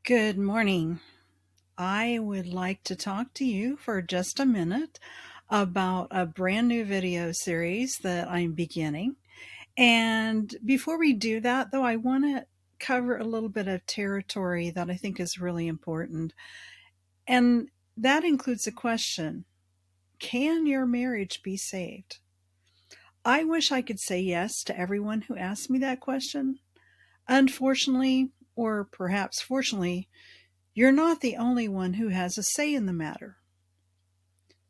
Good morning. I would like to talk to you for just a minute about a brand new video series that I'm beginning. And before we do that, though, I want to cover a little bit of territory that I think is really important. And that includes a question: can your marriage be saved? I wish I could say yes to everyone who asks me that question. Unfortunately, or perhaps fortunately, you're not the only one who has a say in the matter.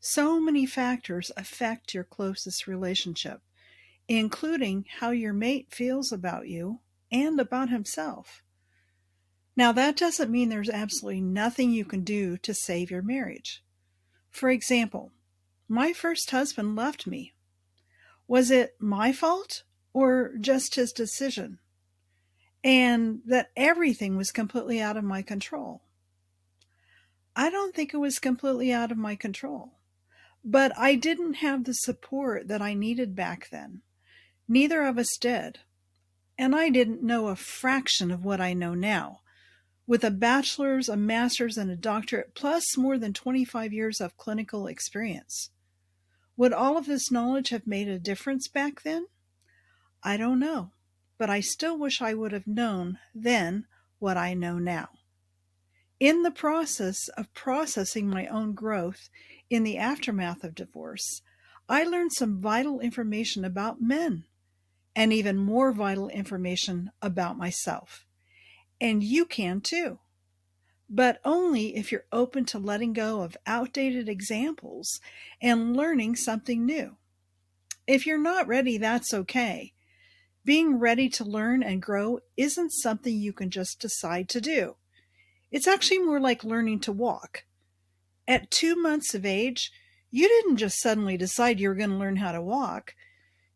So many factors affect your closest relationship, including how your mate feels about you and about himself. Now, that doesn't mean there's absolutely nothing you can do to save your marriage. For example, my first husband left me. Was it my fault or just his decision? And that everything was completely out of my control. I don't think it was completely out of my control. But I didn't have the support that I needed back then. Neither of us did. And I didn't know a fraction of what I know now. With a bachelor's, a master's, and a doctorate, plus more than 25 years of clinical experience. Would all of this knowledge have made a difference back then? I don't know. But I still wish I would have known then what I know now. In the process of processing my own growth in the aftermath of divorce, I learned some vital information about men and even more vital information about myself. And you can too, but only if you're open to letting go of outdated examples and learning something new. If you're not ready, that's okay. Being ready to learn and grow isn't something you can just decide to do. It's actually more like learning to walk. At 2 months of age, you didn't just suddenly decide you were going to learn how to walk.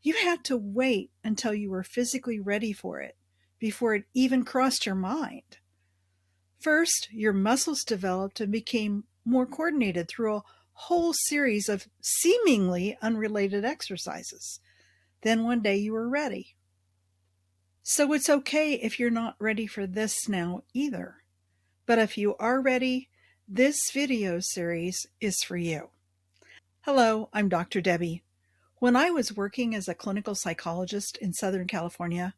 You had to wait until you were physically ready for it before it even crossed your mind. First, your muscles developed and became more coordinated through a whole series of seemingly unrelated exercises. Then one day you were ready. So it's okay if you're not ready for this now either. But if you are ready, this video series is for you. Hello, I'm Dr. Debbie. When I was working as a clinical psychologist in Southern California,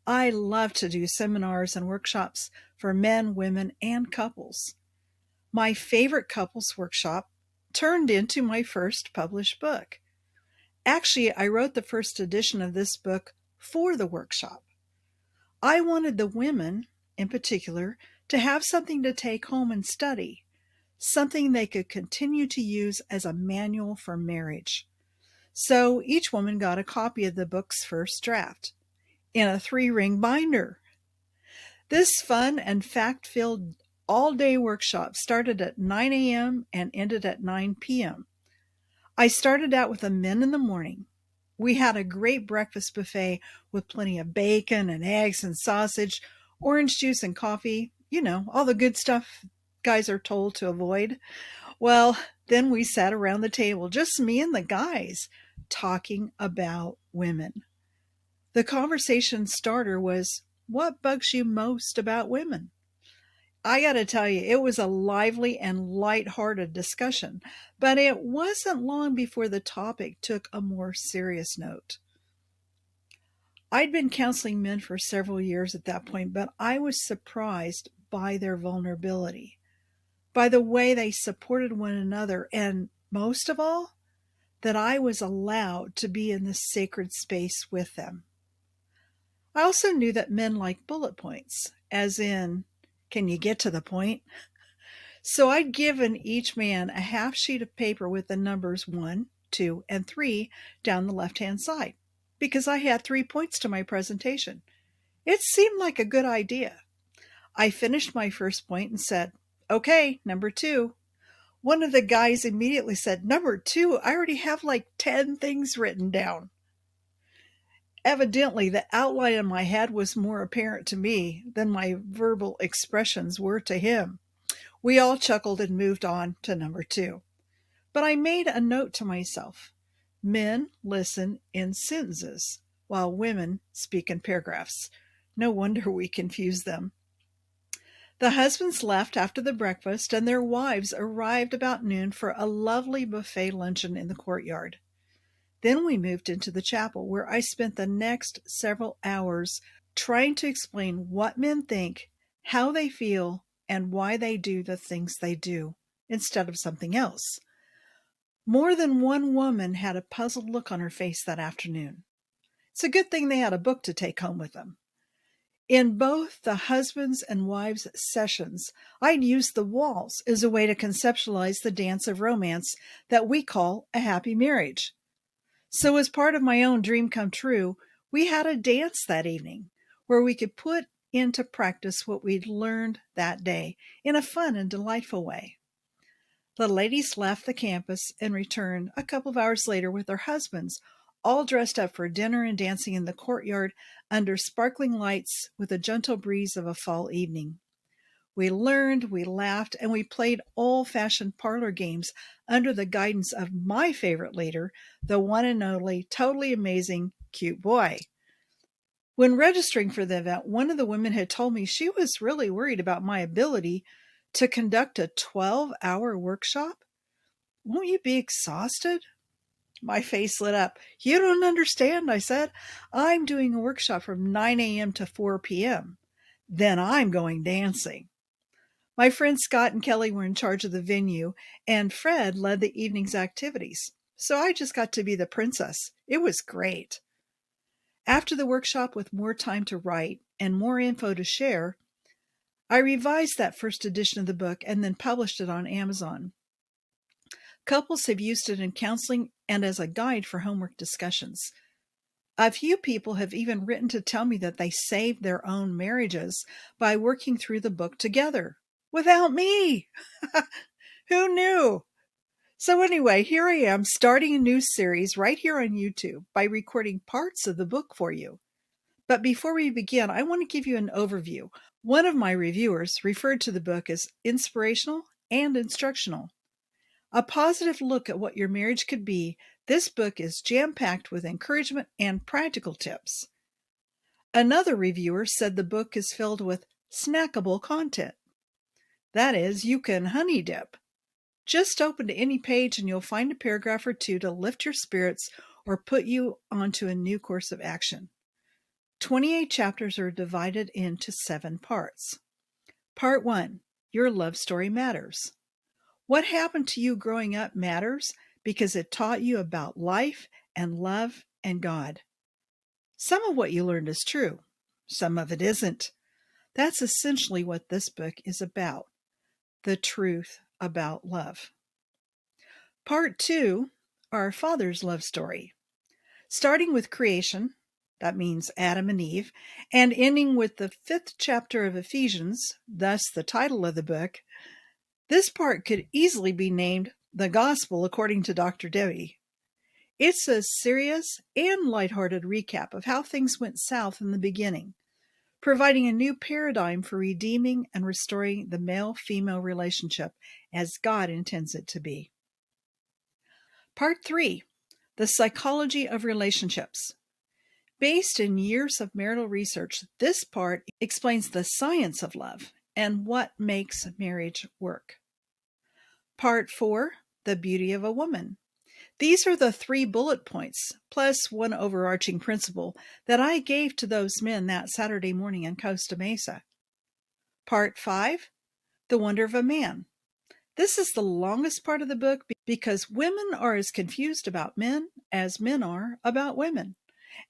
I loved to do seminars and workshops for men, women, and couples. My favorite couples workshop turned into my first published book. Actually, I wrote the first edition of this book for the workshop. I wanted the women, in particular, to have something to take home and study, something they could continue to use as a manual for marriage. So each woman got a copy of the book's first draft in a 3-ring binder. This fun and fact-filled all-day workshop started at 9 a.m. and ended at 9 p.m. I started out with the men in the morning. We had a great breakfast buffet with plenty of bacon and eggs and sausage, orange juice and coffee, all the good stuff guys are told to avoid. Well, then we sat around the table, just me and the guys, talking about women. The conversation starter was, what bugs you most about women? I got to tell you, it was a lively and light-hearted discussion, but it wasn't long before the topic took a more serious note. I'd been counseling men for several years at that point, but I was surprised by their vulnerability, by the way they supported one another, and most of all, that I was allowed to be in this sacred space with them. I also knew that men like bullet points, as in, can you get to the point? So I'd given each man a half sheet of paper with the numbers 1, 2, and 3 down the left-hand side, because I had 3 points to my presentation. It seemed like a good idea. I finished my first point and said, okay, number 2. One of the guys immediately said, number 2, I already have like 10 things written down. Evidently, the outline in my head was more apparent to me than my verbal expressions were to him. We all chuckled and moved on to number 2. But I made a note to myself. Men listen in sentences, while women speak in paragraphs. No wonder we confuse them. The husbands left after the breakfast, and their wives arrived about noon for a lovely buffet luncheon in the courtyard. Then we moved into the chapel, where I spent the next several hours trying to explain what men think, how they feel, and why they do the things they do, instead of something else. More than one woman had a puzzled look on her face that afternoon. It's a good thing they had a book to take home with them. In both the husbands and wives sessions, I'd used the waltz as a way to conceptualize the dance of romance that we call a happy marriage. So, as part of my own dream come true, we had a dance that evening where we could put into practice what we'd learned that day in a fun and delightful way. The ladies left the campus and returned a couple of hours later with their husbands, all dressed up for dinner and dancing in the courtyard under sparkling lights with the gentle breeze of a fall evening. We learned, we laughed, and we played old-fashioned parlor games under the guidance of my favorite leader, the one and only, totally amazing, cute boy. When registering for the event, one of the women had told me she was really worried about my ability to conduct a 12-hour workshop. Won't you be exhausted? My face lit up. You don't understand, I said. I'm doing a workshop from 9 a.m. to 4 p.m. Then I'm going dancing. My friends Scott and Kelly were in charge of the venue, and Fred led the evening's activities. So I just got to be the princess. It was great. After the workshop, with more time to write and more info to share, I revised that first edition of the book and then published it on Amazon. Couples have used it in counseling and as a guide for homework discussions. A few people have even written to tell me that they saved their own marriages by working through the book together. Without me! Who knew? So anyway, here I am starting a new series right here on YouTube by recording parts of the book for you. But before we begin, I want to give you an overview. One of my reviewers referred to the book as inspirational and instructional. A positive look at what your marriage could be, this book is jam-packed with encouragement and practical tips. Another reviewer said the book is filled with snackable content. That is, you can honey dip. Just open to any page and you'll find a paragraph or two to lift your spirits or put you onto a new course of action. 28 chapters are divided into 7 parts. Part 1, Your Love Story Matters. What happened to you growing up matters because it taught you about life and love and God. Some of what you learned is true. Some of it isn't. That's essentially what this book is about. The truth about love. Part 2, Our Father's Love Story. Starting with creation, that means Adam and Eve, and ending with the 5th chapter of Ephesians, thus the title of the book, this part could easily be named The Gospel According to Dr. Debbie. It's a serious and lighthearted recap of how things went south in the beginning, providing a new paradigm for redeeming and restoring the male-female relationship as God intends it to be. Part 3, The Psychology of Relationships. Based in years of marital research, this part explains the science of love and what makes marriage work. Part 4, The Beauty of a Woman. These are the 3 bullet points, plus one overarching principle that I gave to those men that Saturday morning in Costa Mesa. Part 5, The Wonder of a Man. This is the longest part of the book because women are as confused about men as men are about women,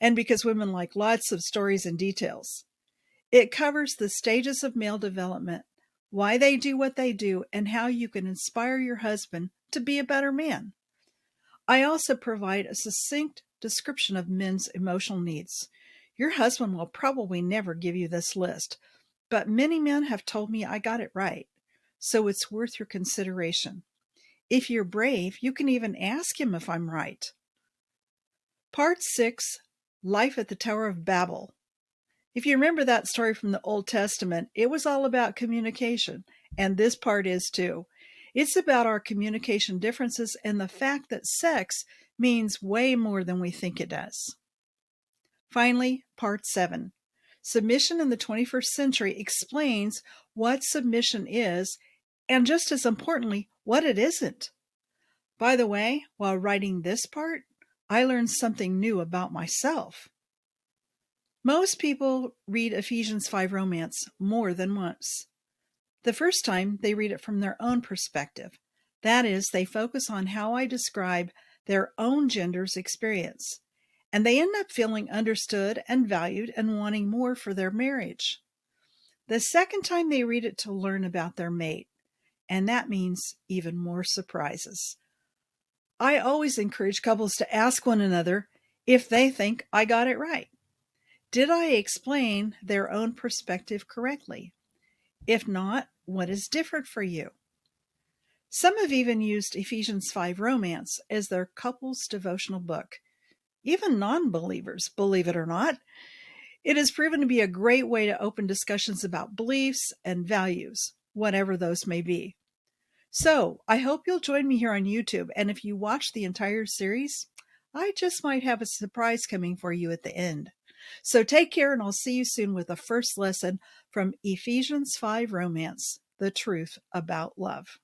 and because women like lots of stories and details. It covers the stages of male development, why they do what they do, and how you can inspire your husband to be a better man. I also provide a succinct description of men's emotional needs. Your husband will probably never give you this list, but many men have told me I got it right, so it's worth your consideration. If you're brave, you can even ask him if I'm right. Part 6, Life at the Tower of Babel. If you remember that story from the Old Testament, it was all about communication, and this part is too. It's about our communication differences and the fact that sex means way more than we think it does. Finally, Part 7, Submission in the 21st Century explains what submission is, and just as importantly, what it isn't. By the way, while writing this part, I learned something new about myself. Most people read Ephesians 5 romance more than once. The first time, they read it from their own perspective. That is, they focus on how I describe their own gender's experience, and they end up feeling understood and valued and wanting more for their marriage. The second time, they read it to learn about their mate, and that means even more surprises. I always encourage couples to ask one another if they think I got it right. Did I explain their own perspective correctly? If not, what is different for you? Some have even used Ephesians 5 Romance as their couple's devotional book. Even non-believers, believe it or not. It has proven to be a great way to open discussions about beliefs and values, whatever those may be. So, I hope you'll join me here on YouTube, and if you watch the entire series, I just might have a surprise coming for you at the end. So take care, and I'll see you soon with the first lesson from Ephesians 5 Romance, the truth about love.